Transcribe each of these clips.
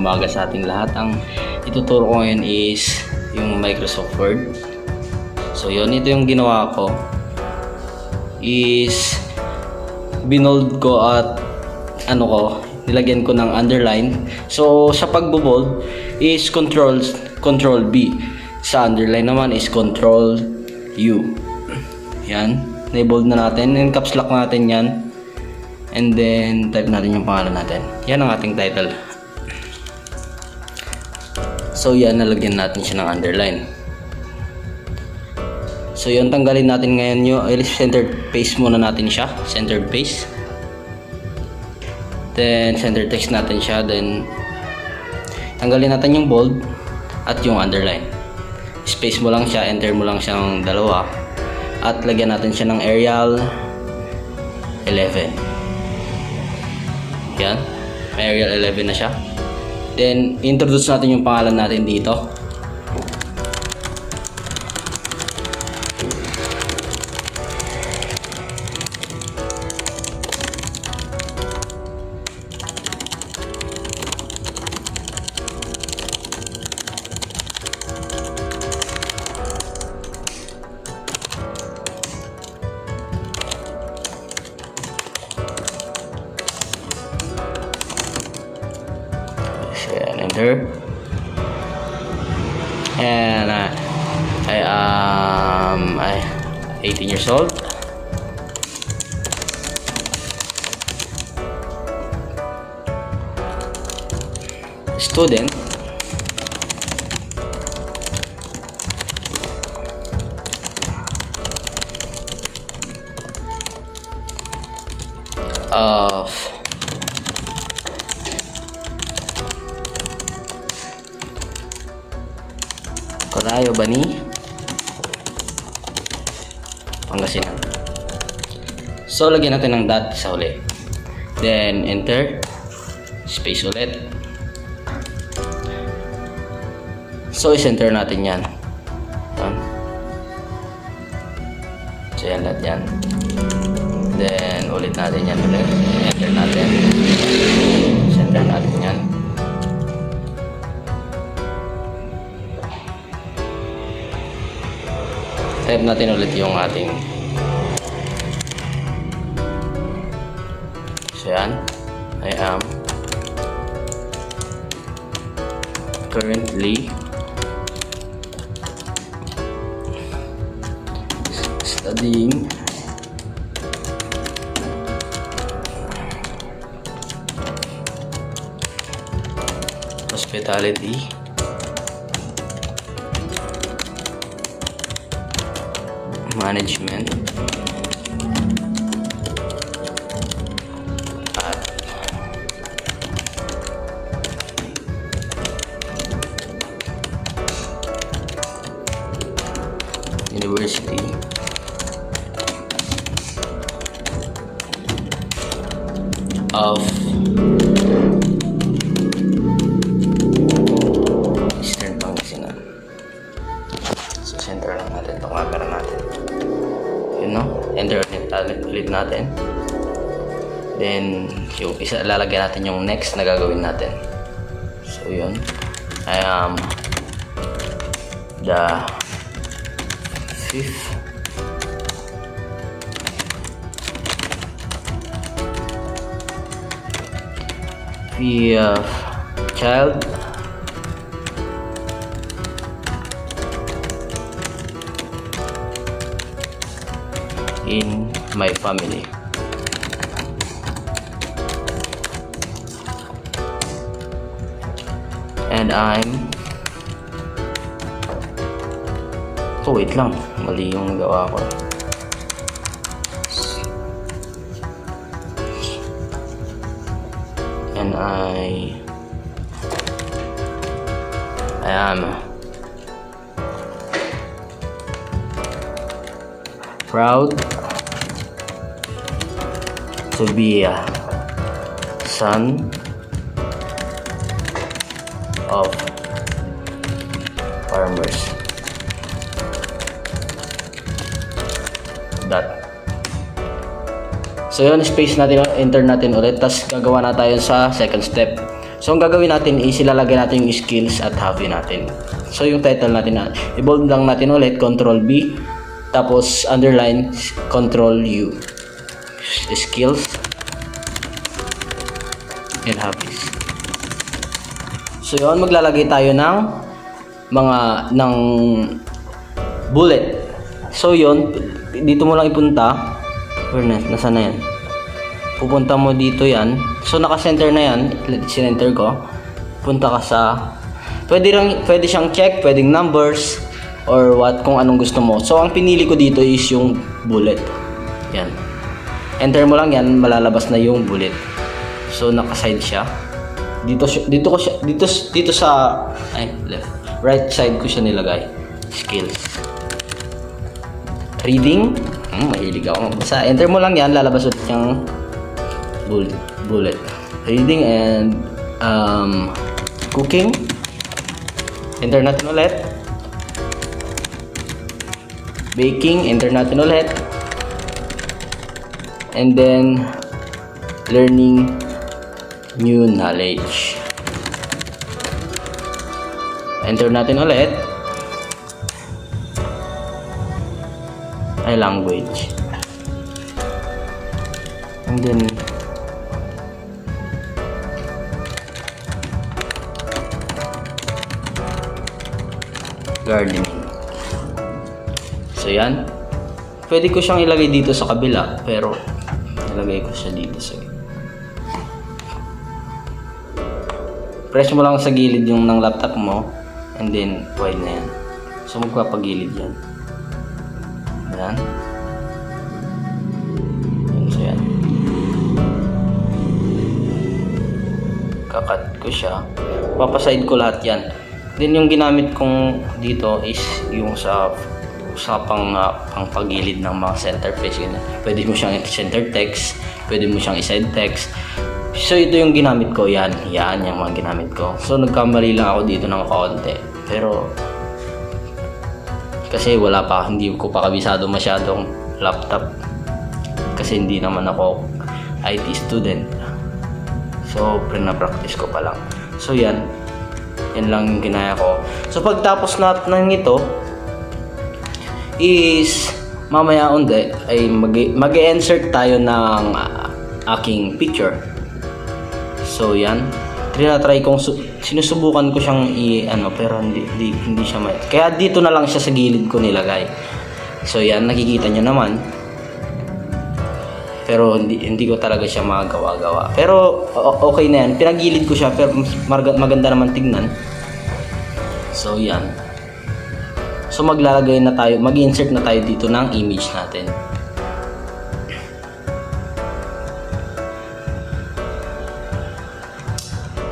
umaga sa ating lahat. Ang ituturo ko ngayon is yung Microsoft Word. So yun, ito yung ginawa ko is binold ko at nilagyan ko ng underline. So sa pagbo-bold is control B. Sa underline naman is control U. Yan, na-bold na natin. And caps lock natin yan. And then type natin yung pangalan natin. Yan ang ating title. So yan, nalagyan natin siya ng underline. So yun, tanggalin natin ngayon yung centered face muna natin siya. Centered face. Then center text natin siya. Then tanggalin natin yung bold at yung underline. Space mo lang siya, enter mo lang siyang dalawa. At lagyan natin siya ng Arial 11. Yan, may Arial 11 na siya. Then introduce natin yung pangalan natin dito. Enter. And I am 18 years old. Student of Cotayo Bani, Pangasinan. So lagyan natin ng dot sa huli. Then enter. Space ulit. So i-center natin yan. So yan lahat yan. Then ulit natin yan ulit. Enter natin. Center natin yan. Type natin ulit yung ating. So yan, I am currently studying hospitality management at University of Eastern Pangasinan. So center lang natin itong camera natin. Enter ulit natin. Then yung isa, lalagyan natin yung next na gagawin natin. So yun, I am the fifth child in my family. And I'm wait lang, mali yung gawa ko. And I am proud to be a son of farmers. So yun, space natin, enter natin ulit. Tapos gagawa na tayo sa second step. So, ang gagawin natin is ilalagay natin yung skills at hobby natin. So, yung title natin na i-bold lang natin ulit, Control B, tapos underline, Control U. Skills and hobbies. So, yun, maglalagay tayo ng ng bullet. So, yun, dito mo lang ipunta. Where na? Nasaan na yan? Pupunta mo dito yan. So, naka-center na yan. Sinenter ko. Punta ka sa... Pwede siyang check, pwedeng numbers, or what, kung anong gusto mo. So, ang pinili ko dito is yung bullet. Yan. Enter mo lang yan, malalabas na yung bullet. So, naka-side siya. Dito sa... left. Right side ko siya nilagay. Skills. Reading. Mahilig ako. Basta, enter mo lang yan, lalabas ulit yung bullet. Reading and cooking. Enter natin ulit. Baking, enter natin ulit. And then learning new knowledge. Enter natin ulit. Language. And then gardening. So yan. Pwede ko siyang ilagay dito sa kabila, pero ilagay ko siya dito sa press mo lang sa gilid yung ng laptop mo, and then wide na yan. So magpapagilid yan. Ayan. So yan. Kakat ko siya. Papaside ko lahat yan. Then yung ginamit kong dito is yung sa pagilid ng mga center face. Pwede mo siyang center text, pwede mo siyang side text. So ito yung ginamit ko, yan yung mga ginamit ko. So nagkamali lang ako dito ng kaunti. Pero kasi hindi ko pa kabisado masyadong laptop. Kasi hindi naman ako IT student. So practice ko pa lang. So yan lang yung ginaya ko. So pagtapos natin ito is mamaya undi ay mag-insert tayo ng aking picture. So yan, tinatry kong sinusubukan ko siyang pero hindi siya kaya dito na lang siya sa gilid ko nilagay. So yan, nakikita nyo naman. Pero hindi ko talaga siya magawa-gawa. Pero okay na yan. Pinagilid ko siya pero maganda naman tignan. So yan. So mag-insert na tayo dito ng image natin.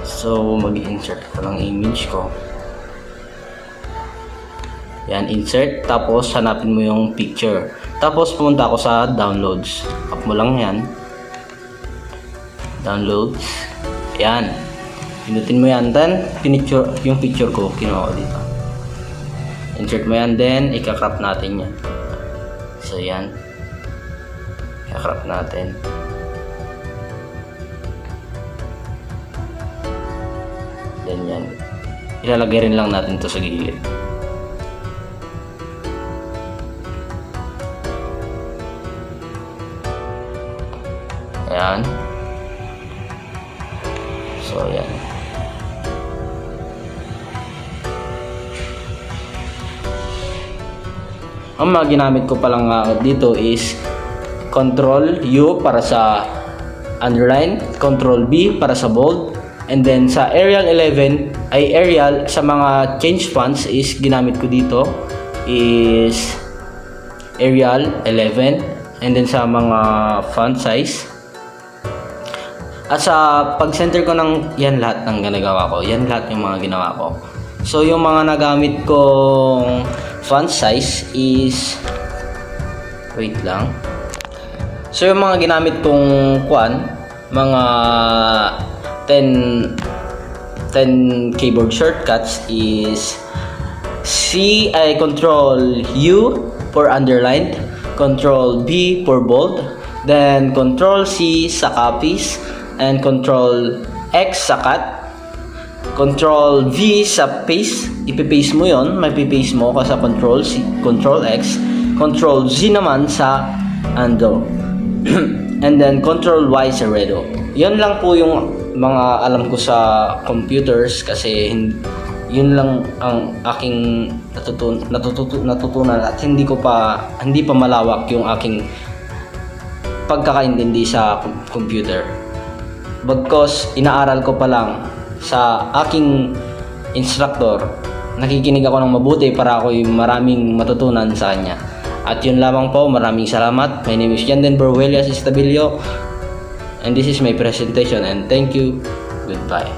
So mag-insert ko ng image ko. Yan, insert. Tapos hanapin mo yung picture. Tapos pumunta ako sa downloads. Tap mo lang yan. Downloads. Yan. Pinutin mo yan. Then yung picture ko kinuha ko dito. Insert mo yan. Then ika-crop natin yan. So yan. Ika-crop natin. Then yan. Ilalagay rin lang natin to sa gilid. Ayan. So, ayan. Ang mga ginamit ko palang dito is Control U para sa underline, Control B para sa bold, and then sa Arial 11 ay Arial sa mga change fonts is ginamit ko dito is Arial 11, and then sa mga font size at sa pag-center ko ng yan lahat ng ginagawa ko. Yan lahat yung mga ginawa ko. So yung mga nagamit kong font size is wait lang. So yung mga ginamit kong mga 10 keyboard shortcuts is Control U for underlined, Control B for bold, then Control C sa copies, and Control X sa cut, Control V sa paste, ipipaste mo yon, may pipaste mo ka sa Control C, Control X, Control Z naman sa undo. And then Control Y sa redo. Yan lang po yung mga alam ko sa computers kasi yun lang ang aking natutunan at hindi pa malawak yung aking pagkakaintindi sa computer. Bagkos inaaral ko pa lang sa aking instructor, nakikinig ako ng mabuti para ako yung maraming matutunan sa kanya. At yun lamang po, maraming salamat. My name is Janden Borwelias Estabilio and this is my presentation and thank you. Goodbye.